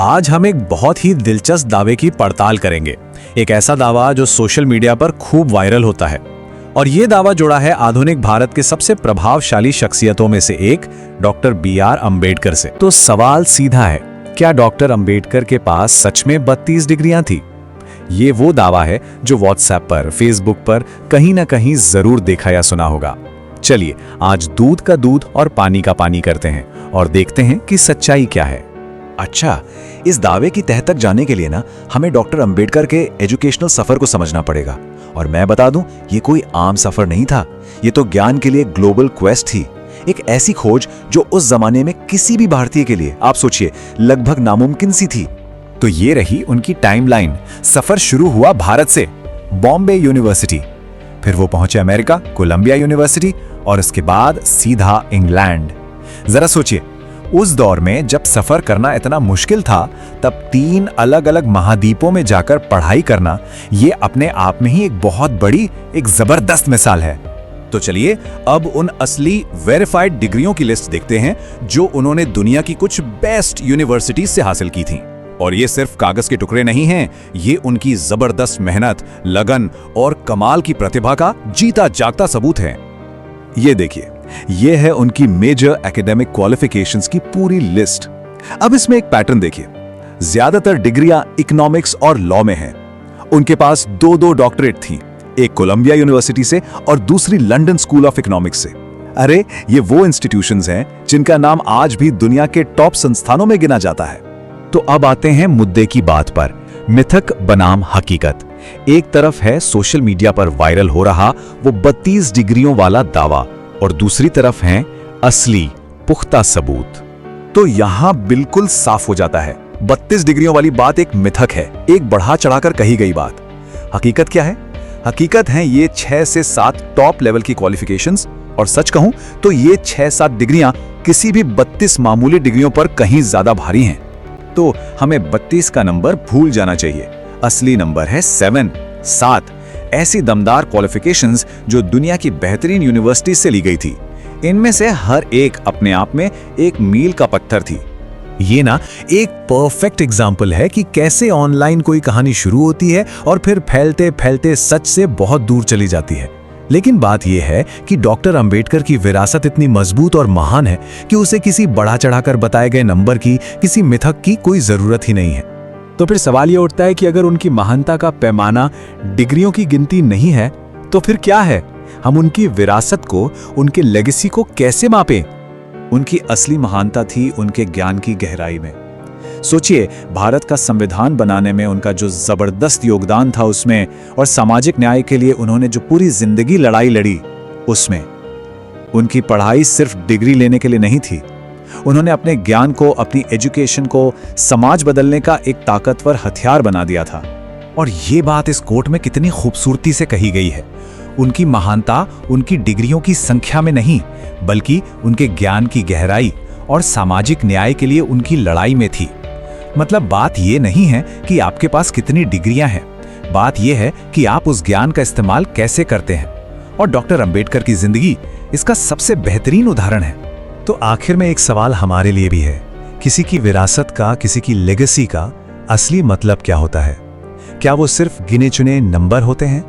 आज हम एक बहुत ही दिलचस्प दावे की पड़ताल करेंगे। एक ऐसा दावा जो सोशल मीडिया पर खूब वायरल होता है। और ये दावा जुड़ा है आधुनिक भारत के सबसे प्रभावशाली शख्सियतों में से एक डॉक्टर B.R. अम्बेडकर से। तो सवाल सीधा है, क्या डॉक्टर अम्बेडकर के पास सच में 32 डिग्रियां थी? ये वो दावा है जो व्हाट्सएप पर, फेसबुक पर कहीं ना कहीं जरूर देखा या सुना होगा। चलिए आज दूध का दूध और पानी का पानी करते हैं और देखते हैं कि सच्चाई क्या है। अच्छा, इस दावे की तह तक जाने के लिए ना हमें डॉक्टर अंबेडकर के एजुकेशनल सफर को समझना पड़ेगा। और मैं बता दूं, ये कोई आम सफर नहीं था। ये तो ज्ञान के लिए ग्लोबल क्वेस्ट थी। एक ऐसी खोज जो उस जमाने में किसी भी भारतीय के लिए, आप सोचिए, लगभग नामुमकिन सी थी। तो ये रही उनकी टाइमलाइन। सफर शुरू हुआ भारत से, बॉम्बे यूनिवर्सिटी, फिर वो पहुंचे अमेरिका, कोलंबिया यूनिवर्सिटी, और उसके बाद सीधा इंग्लैंड। जरा सोचिए, उस दौर में जब सफर करना इतना मुश्किल था, तब 3 अलग अलग महाद्वीपों में जाकर पढ़ाई करना, ये अपने आप में ही एक बहुत बड़ी, एक जबरदस्त मिसाल है। तो चलिए अब उन असली वेरीफाइड डिग्रियों की लिस्ट देखते हैं जो उन्होंने दुनिया की कुछ बेस्ट यूनिवर्सिटीज से हासिल की थी। और ये सिर्फ कागज के टुकड़े नहीं हैं, ये उनकी जबरदस्त मेहनत, लगन और कमाल की प्रतिभा का जीता जागता सबूत है। ये देखिए, ये है उनकी मेजर एकेडमिक क्वालिफिकेशंस की पूरी लिस्ट। अब इसमें एक पैटर्न देखिए, ज्यादातर डिग्रियां इकोनॉमिक्स और लॉ में हैं। उनके पास 2 डॉक्टरेट थी, एक कोलंबिया यूनिवर्सिटी से और दूसरी लंदन स्कूल ऑफ इकोनॉमिक्स से। अरे, ये वो इंस्टीट्यूशंस हैं जिनका नाम आज भी दुनिया के टॉप संस्थानों में गिना जाता है। तो अब आते हैं मुद्दे की बात पर, मिथक बनाम हकीकत। एक तरफ है सोशल मीडिया पर वायरल हो रहा वो 32 डिग्रियों वाला दावा, और दूसरी तरफ हैं असली पुख्ता सबूत। तो यहां बिल्कुल साफ हो जाता है, 32 डिग्रियों वाली बात एक मिथक है, एक बढ़ा चढ़ाकर कही गई बात। हकीकत क्या है? हकीकत है ये 6 से 7 टॉप लेवल की क्वालिफिकेशंस, और सच कहूं तो ये 6-7 डिग्रियां किसी भी 32 मामूली डिग्रियों पर कहीं ज्यादा भारी हैं। तो हमें 32 का नंबर भूल जाना चाहिए। असली नंबर है 7। ऐसी दमदार क्वालिफिकेशंस जो दुनिया की बेहतरीन यूनिवर्सिटी से ली गई थी। इनमें से हर एक अपने आप में एक मील का पत्थर थी। ये ना एक परफेक्ट एग्जाम्पल है कि कैसे ऑनलाइन कोई कहानी शुरू होती है और फिर फैलते फैलते सच से बहुत दूर चली जाती है। लेकिन बात यह है कि डॉक्टर अंबेडकर की विरासत इतनी मजबूत और महान है कि उसे किसी बढ़ा चढ़ाकर बताए गए नंबर की, किसी मिथक की कोई जरूरत ही नहीं है। तो फिर सवाल ये उठता है कि अगर उनकी महानता का पैमाना डिग्रियों की गिनती नहीं है, तो फिर क्या है? हम उनकी विरासत को, उनके लेगेसी को कैसे मापें? उनकी असली महानता थी उनके ज्ञान की गहराई में। सोचिए, भारत का संविधान बनाने में उनका जो जबरदस्त योगदान था उसमें, और सामाजिक न्याय के लिए उन्होंने जो पूरी जिंदगी लड़ाई लड़ी उसमें। उनकी पढ़ाई सिर्फ डिग्री लेने के लिए नहीं थी, उन्होंने अपने ज्ञान को, अपनी एजुकेशन को समाज बदलने का एक ताकतवर हथियार बना दिया था। और ये बात इस कोट में कितनी खूबसूरती से कही गई है। उनकी महानता उनकी डिग्रियों की संख्या में नहीं, बल्कि उनके ज्ञान की गहराई और सामाजिक न्याय के लिए उनकी लड़ाई में थी। मतलब बात ये नहीं है कि आपके पास कितनी डिग्रियां हैं, बात यह है कि आप उस ज्ञान का इस्तेमाल कैसे करते हैं। और डॉक्टर अंबेडकर की जिंदगी इसका सबसे बेहतरीन उदाहरण है। तो आखिर में एक सवाल हमारे लिए भी है, किसी की विरासत का, किसी की लेगेसी का असली मतलब क्या होता है? क्या वो सिर्फ गिने चुने नंबर होते हैं,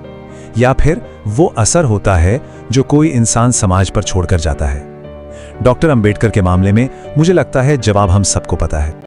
या फिर वो असर होता है जो कोई इंसान समाज पर छोड़कर जाता है? डॉक्टर अंबेडकर के मामले में मुझे लगता है जवाब हम सबको पता है।